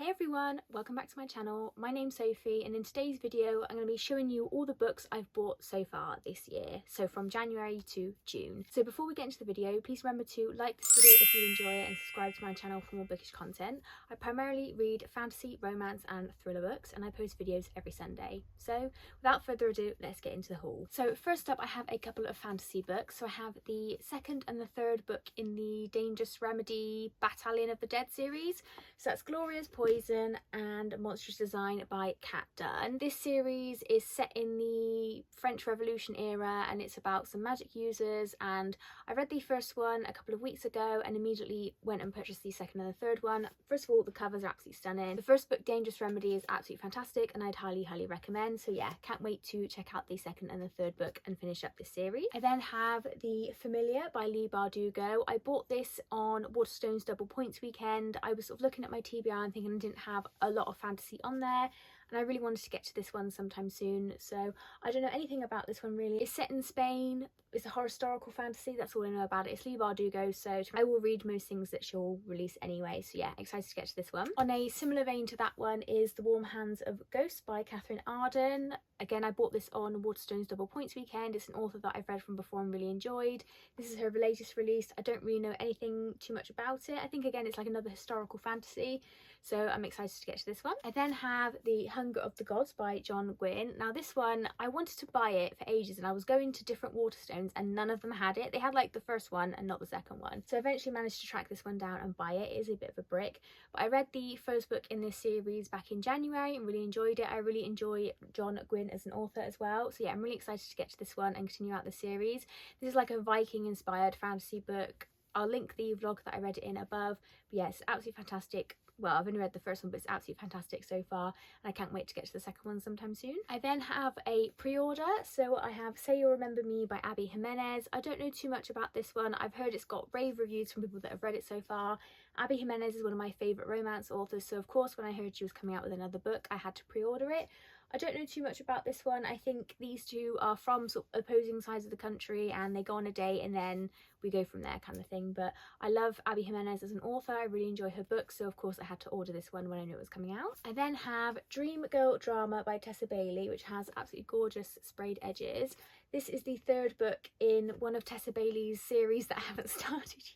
Hey everyone, welcome back to my channel. My name's Sophie and in today's video I'm going to be showing you all the books I've bought so far this year, so from January to June. So before we get into the video, please remember to like this video if you enjoy it and subscribe to my channel for more bookish content. I primarily read fantasy, romance and thriller books and I post videos every Sunday. So without further ado, let's get into the haul. So first up I have a couple of fantasy books. So I have the second and the third book in the Dangerous Remedy Battalion of the Dead series. So that's Gloria's Poison and Monstrous Design by Kat Dunn. This series is set in the French Revolution era and it's about some magic users, and I read the first one a couple of weeks ago and immediately went and purchased the second and the third one. First of all, the covers are absolutely stunning. The first book, Dangerous Remedy, is absolutely fantastic and I'd highly recommend. So yeah, can't wait to check out the second and the third book and finish up this series. I then have The Familiar by Leigh Bardugo. I bought this on Waterstone's Double Points weekend. I was sort of looking at my TBR and thinking I didn't have a lot of fantasy on there, and I really wanted to get to this one sometime soon. So I don't know anything about this one really. It's set in Spain. It's a historical fantasy, that's all I know about it. It's Leigh Bardugo, so I will read most things that she'll release anyway. So yeah, excited to get to this one. On a similar vein to that one is The Warm Hands of Ghosts by Catherine Arden. Again, I bought this on Waterstone's Double Points weekend. It's an author that I've read from before and really enjoyed. This is her latest release. I don't really know anything too much about it. I think again it's like another historical fantasy, so I'm excited to get to this one. I then have The Hunger of the Gods by John Gwynne. Now this one, I wanted to buy it for ages and I was going to different Waterstones and none of them had it. They had like the first one and not the second one. So I eventually managed to track this one down and buy it. It is a bit of a brick, but I read the first book in this series back in January and really enjoyed it. I really enjoy John Gwynne as an author as well. So yeah, I'm really excited to get to this one and continue out the series. This is like a Viking inspired fantasy book. I'll link the vlog that I read it in above. But yeah, it's absolutely fantastic. Well, I've only read the first one, but it's absolutely fantastic so far and I can't wait to get to the second one sometime soon. I then have a pre-order, so I have Say You'll Remember Me by Abby Jimenez. I don't know too much about this one. I've heard it's got rave reviews from people that have read it so far. Abby Jimenez is one of my favourite romance authors, so of course when I heard she was coming out with another book I had to pre-order it. I don't know too much about this one. I think these two are from sort of opposing sides of the country and they go on a date and then we go from there kind of thing. But I love Abby Jimenez as an author. I really enjoy her books, so of course I had to order this one when I knew it was coming out. I then have Dream Girl Drama by Tessa Bailey, which has absolutely gorgeous sprayed edges. This is the third book in one of Tessa Bailey's series that I haven't started yet.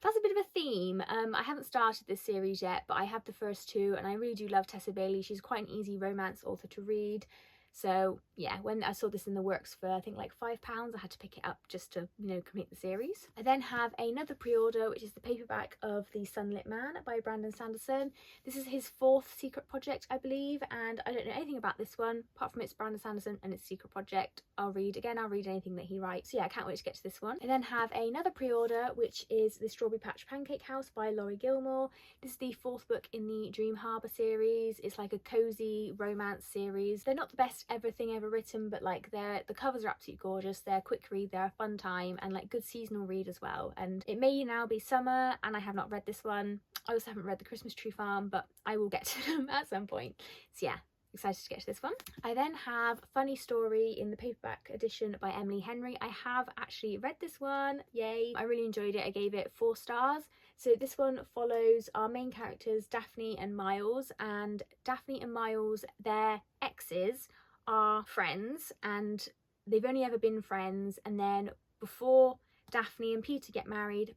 That's a bit of a theme. I haven't started this series yet, but I have the first two and I really do love Tessa Bailey. She's quite an easy romance author to read. So yeah, when I saw this in the works for I think like £5, I had to pick it up just to, you know, complete the series. I then have another pre-order, which is the paperback of The Sunlit Man by Brandon Sanderson. This is his fourth secret project, I believe, and I don't know anything about this one apart from it's Brandon Sanderson and it's a secret project. I'll read anything that he writes. So yeah, I can't wait to get to this one. I then have another pre-order, which is The Strawberry Patch Pancake House by Laurie Gilmore. This is the fourth book in the Dream Harbour series. It's like a cozy romance series. They're not the best everything ever written, but like the covers are absolutely gorgeous. They're a quick read, they're a fun time and like good seasonal read as well. And it may now be summer and I have not read this one. I also haven't read The Christmas Tree Farm, but I will get to them at some point. So yeah, excited to get to this one. I then have Funny Story in the paperback edition by Emily Henry. I have actually read this one, yay. I really enjoyed it. I gave it 4 stars. So this one follows our main characters Daphne and Miles, and Daphne and Miles, their exes are friends and they've only ever been friends, and then before Daphne and Peter get married,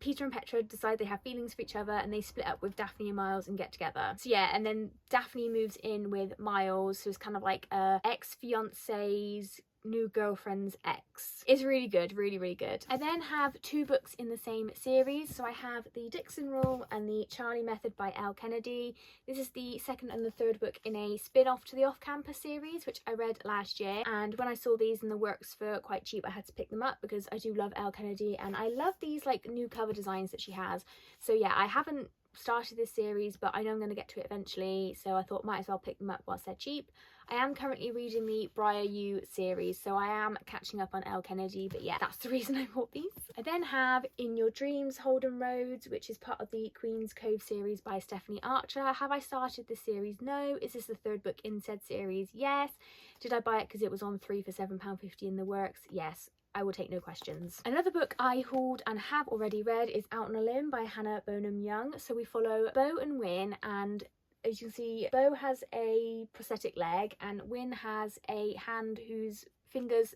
Peter and Petra decide they have feelings for each other and they split up with Daphne and Miles and get together. So yeah, and then Daphne moves in with Miles, who's kind of like a ex-fiance's new girlfriend's ex. It's really good, really good. I then have 2 books in the same series. So I have The Dixon Rule and The Charlie Method by Elle Kennedy. This is the second and the third book in a spin-off to the Off-Campus series, which I read last year, and when I saw these in the works for quite cheap I had to pick them up because I do love Elle Kennedy and I love these like new cover designs that she has. So yeah, I haven't started this series but I know I'm going to get to it eventually, so I thought might as well pick them up whilst they're cheap. I am currently reading the Briar U series, so I am catching up on Elle Kennedy, but yeah, that's the reason I bought these. I then have In Your Dreams Holden Roads, which is part of the Queen's Cove series by Stephanie Archer. Have I started this series? No. Is this the third book in said series? Yes. Did I buy it because it was on 3 for £7.50 in the works? Yes. I will take no questions. Another book I hauled and have already read is Out on a Limb by Hannah Bonham Young. So we follow Beau and Win, and as you can see, Beau has a prosthetic leg and Win has a hand whose fingers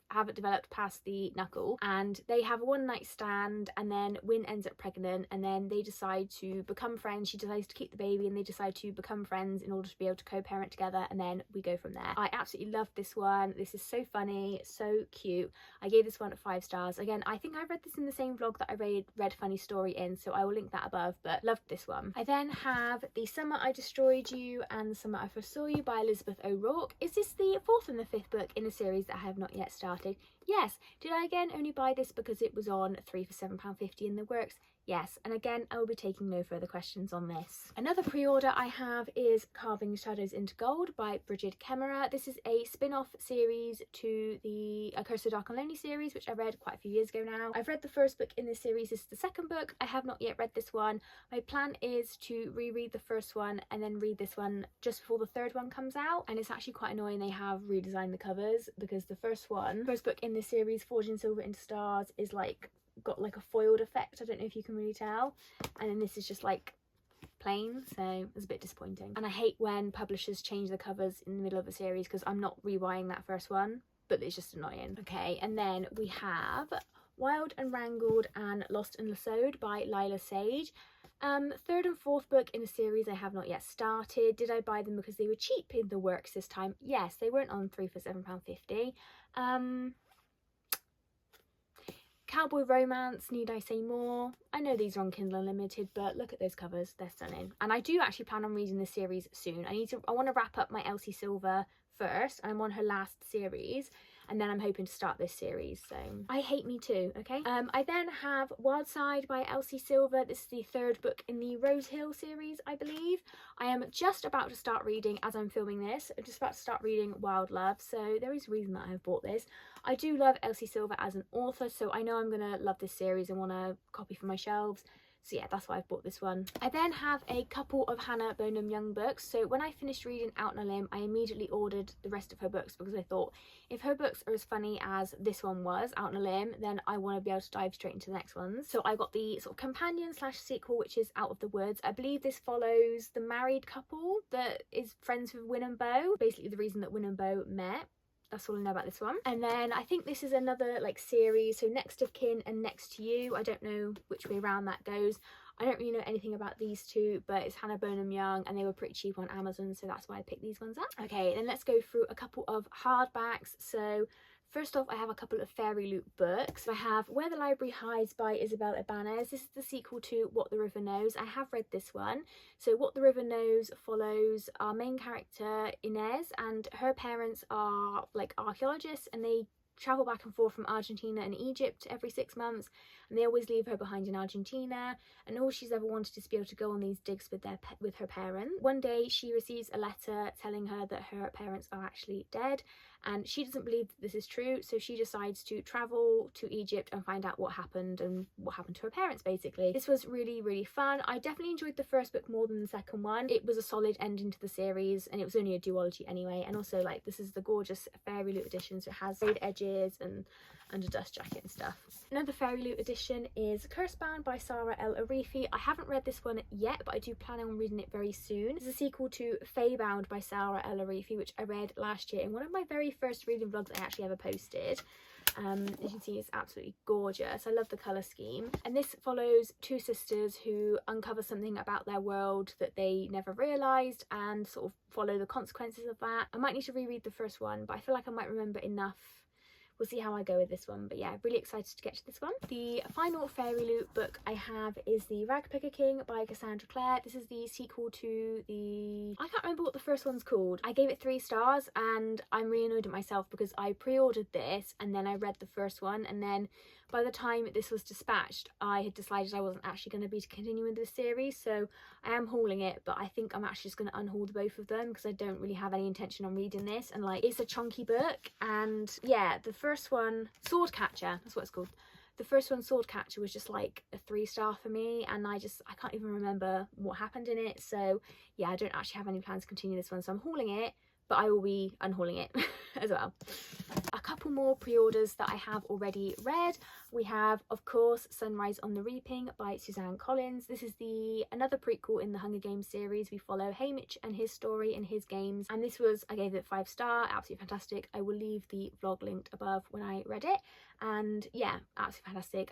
haven't developed past the knuckle, and they have a one night stand, and then Win ends up pregnant, and then they decide to become friends. She decides to keep the baby and they decide to become friends in order to be able to co-parent together, and then we go from there. I absolutely love this one. This is so funny, so cute. I gave this one 5 stars. Again, I think I read this in the same vlog that I read Funny Story in, so I will link that above, but loved this one. I then have The Summer I Destroyed You and The Summer I First Saw You by Elizabeth O'Rourke. Is this the 4th and the 5th book in a series that I have not yet started? Yes. Did I again only buy this because it was on 3 for £7.50 in the works? Yes, and again I will be taking no further questions on this. Another pre-order I have is Carving Shadows into Gold by Bridget Kemmerer. This is a spin-off series to the A Curse of Dark and Lonely series, which I read quite a few years ago now. I've read the first book in this series. This is the second book. I have not yet read this one. My plan is to reread the first one and then read this one just before the third one comes out, and it's actually quite annoying they have redesigned the covers, because the first book in this series, Forging Silver into Stars, is like got like a foiled effect. I don't know if you can really tell, and then this is just like plain, so it's a bit disappointing. And I hate when publishers change the covers in the middle of a series, because I'm not rebuying that first one, but it's just annoying. Okay, and then we have Wild and Wrangled and Lost and Lassoed by Lila Sage. Third and fourth book in a series I have not yet started. Did I buy them because they were cheap in the works this time? Yes, they weren't on 3 for £7.50. Cowboy Romance, need I say more? I know these are on Kindle Unlimited, but look at those covers, they're stunning. And I do actually plan on reading this series soon. I want to wrap up my Elsie Silver first. I'm on her last series, and then I'm hoping to start this series, so I hate me too. Okay, I then have Wildside by Elsie Silver. This is the third book in the Rose Hill series, I believe. I am just about to start reading, as I'm filming this, I'm just about to start reading Wild Love, so there is a reason that I have bought this. I do love Elsie Silver as an author, so I know I'm gonna love this series and want to copy from my shelves. So yeah, that's why I've bought this one. I then have a couple of Hannah Bonham Young books. So when I finished reading Out on a Limb, I immediately ordered the rest of her books, because I thought if her books are as funny as this one was, Out on a Limb, then I want to be able to dive straight into the next ones. So I got the sort of companion slash sequel, which is Out of the Woods. I believe this follows the married couple that is friends with Win and Beau. Basically the reason that Win and Beau met. That's all I know about this one. And then I think this is another like series, so Next of Kin and Next to You. I don't know which way around that goes. I don't really know anything about these two, but it's Hannah Bonham Young and they were pretty cheap on Amazon, so that's why I picked these ones up. Okay, then let's go through a couple of hardbacks. So first off, I have a couple of Fairy Loot books. I have Where the Library Hides by Isabel Ibanez. This is the sequel to What the River Knows. I have read this one. So What the River Knows follows our main character Inez, and her parents are like archaeologists, and they travel back and forth from Argentina and Egypt every 6 months, and they always leave her behind in Argentina, and all she's ever wanted is to be able to go on these digs with her parents. One day she receives a letter telling her that her parents are actually dead, and she doesn't believe that this is true, so she decides to travel to Egypt and find out what happened and what happened to her parents, basically. This was really, really fun. I definitely enjoyed the first book more than the second one. It was a solid ending to the series, and it was only a duology anyway, and also like this is the gorgeous Fairy Loot edition, so it has red edges and a dust jacket and stuff. Another Fairy Loot edition is Cursebound by Sarah L. Arifi. I haven't read this one yet, but I do plan on reading it very soon. It's a sequel to Feybound by Sarah L. Arifi, which I read last year in one of my very first reading vlogs I actually ever posted. As you can see, it's absolutely gorgeous. I love the colour scheme. And this follows two sisters who uncover something about their world that they never realised and sort of follow the consequences of that. I might need to reread the first one, but I feel like I might remember enough. We'll see how I go with this one, but yeah, really excited to get to this one. The final Fairy Loot book I have is the Ragpicker King by Cassandra Clare. This is the sequel to the... I can't remember what the first one's called. I gave it 3 stars, and I'm really annoyed at myself because I pre-ordered this and then I read the first one, and then by the time this was dispatched, I had decided I wasn't actually going to be continuing this series, so I am hauling it, but I think I'm actually just going to unhaul the both of them because I don't really have any intention on reading this, and like it's a chunky book. And yeah, the first one, Swordcatcher, that's what it's called. The first one, Swordcatcher, was just like a 3-star for me, and I can't even remember what happened in it, so yeah, I don't actually have any plans to continue this one, so I'm hauling it. but I will be unhauling it as well. A couple more pre-orders that I have already read. We have, of course, Sunrise on the Reaping by Suzanne Collins. This is another prequel in the Hunger Games series. We follow Haymitch and his story and his games, and this was, I gave it 5-star, absolutely fantastic. I will leave the vlog linked above when I read it, and yeah, absolutely fantastic.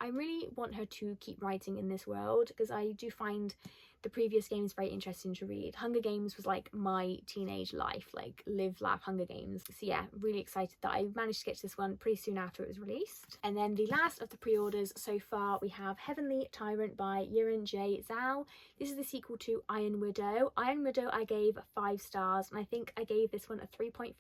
I really want her to keep writing in this world, because I do find the previous games very interesting to read. Hunger Games was like my teenage life, like live, laugh, Hunger Games. So yeah, really excited that I managed to get to this one pretty soon after it was released. And then the last of the pre-orders so far, we have Heavenly Tyrant by Yiran J. Zhao. This is the sequel to Iron Widow. Iron Widow I gave 5 stars, and I think I gave this one a 3.5.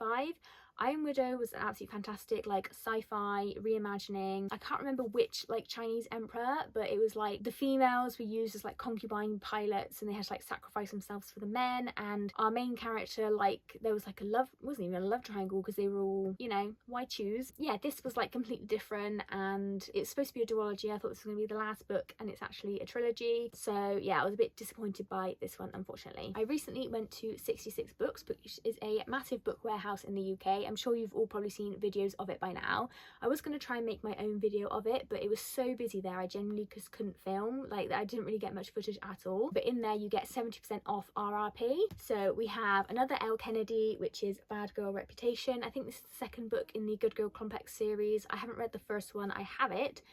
Iron Widow was an absolutely fantastic like sci-fi reimagining. I can't remember which like Chinese emperor, but it was like the females were used as like concubine pilots, and they had to like sacrifice themselves for the men. And our main character, like there was like a love, it wasn't even a love triangle because they were all, you know, why choose? Yeah, this was like completely different, and it's supposed to be a duology. I thought this was going to be the last book, and it's actually a trilogy. So yeah, I was a bit disappointed by this one, unfortunately. I recently went to 66 Books, which is a massive book warehouse in the UK. I'm sure you've all probably seen videos of it by now. I was going to try and make my own video of it, but it was so busy there I genuinely just couldn't film. Like, I didn't really get much footage at all. But in there you get 70% off RRP. So we have another Elle Kennedy, which is Bad Girl Reputation. I think this is the second book in the Good Girl Complex series. I haven't read the first one. I have it,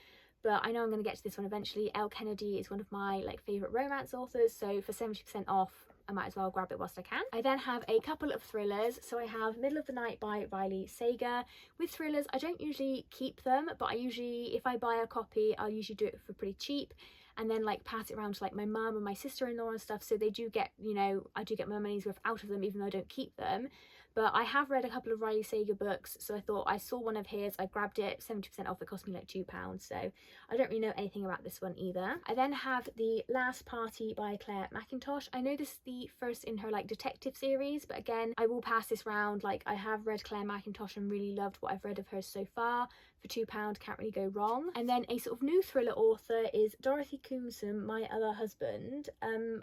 but I know I'm going to get to this one eventually. Elle Kennedy is one of my like favourite romance authors, so for 70% off, I might as well grab it whilst I can. I then have a couple of thrillers. So I have Middle of the Night by Riley Sager. With thrillers, I don't usually keep them, but I usually, if I buy a copy, I'll usually do it for pretty cheap, and then like pass it around to like my mum and my sister-in-law and stuff, so they do get, you know, I do get my money's worth out of them, even though I don't keep them. But I have read a couple of Riley Sager books, so I thought, I saw one of his, I grabbed it, 70% off. It cost me like £2, so I don't really know anything about this one either. I then have The Last Party by Claire Mackintosh. I know this is the first in her like detective series, but again, I will pass this round. Like, I have read Claire Mackintosh and really loved what I've read of hers so far. For £2, can't really go wrong. And then a sort of new thriller author is Dorothy Coomson, My Other Husband.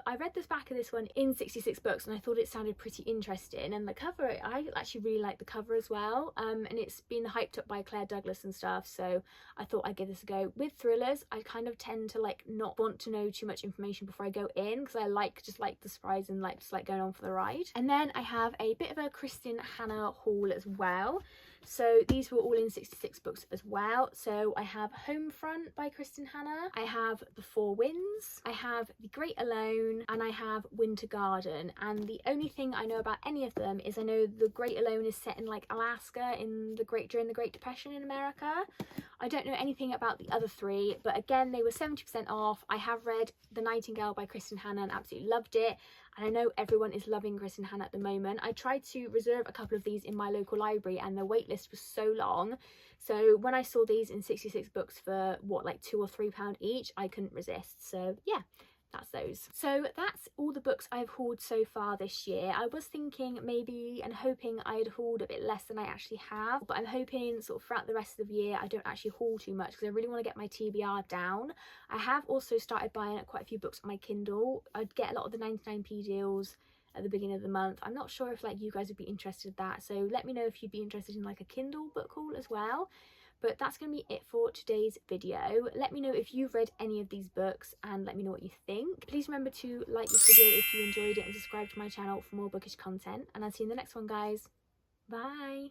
I read this back of this one in 66 Books, and I thought it sounded pretty interesting, and the cover, I actually really like the cover as well, and it's been hyped up by Claire Douglas and stuff, so I thought I'd give this a go. With thrillers, I kind of tend to like not want to know too much information before I go in, because I just like the surprise and like just like going on for the ride. And then I have a bit of a Kristin Hannah haul as well. So these were all in 66 Books as well. So I have Homefront by Kristin Hannah, I have The Four Winds, I have The Great Alone, and I have Winter Garden. And the only thing I know about any of them is I know The Great Alone is set in like Alaska during the Great Depression in America. I don't know anything about the other three, but again, they were 70% off. I have read The Nightingale by Kristin Hannah and absolutely loved it. And I know everyone is loving Kristin Hannah at the moment. I tried to reserve a couple of these in my local library, and the wait list was so long. So when I saw these in 66 Books for what, like £2 or £3 each, I couldn't resist. So yeah, that's those. So that's all the books I've hauled so far this year. I was thinking maybe and hoping I'd hauled a bit less than I actually have, but I'm hoping sort of throughout the rest of the year I don't actually haul too much, because I really want to get my TBR down. I have also started buying quite a few books on my Kindle. I'd get a lot of the 99p deals at the beginning of the month. I'm not sure if like you guys would be interested in that, so let me know if you'd be interested in like a Kindle book haul as well. But that's going to be it for today's video. Let me know if you've read any of these books, and let me know what you think. Please remember to like this video if you enjoyed it, and subscribe to my channel for more bookish content. And I'll see you in the next one, guys. Bye!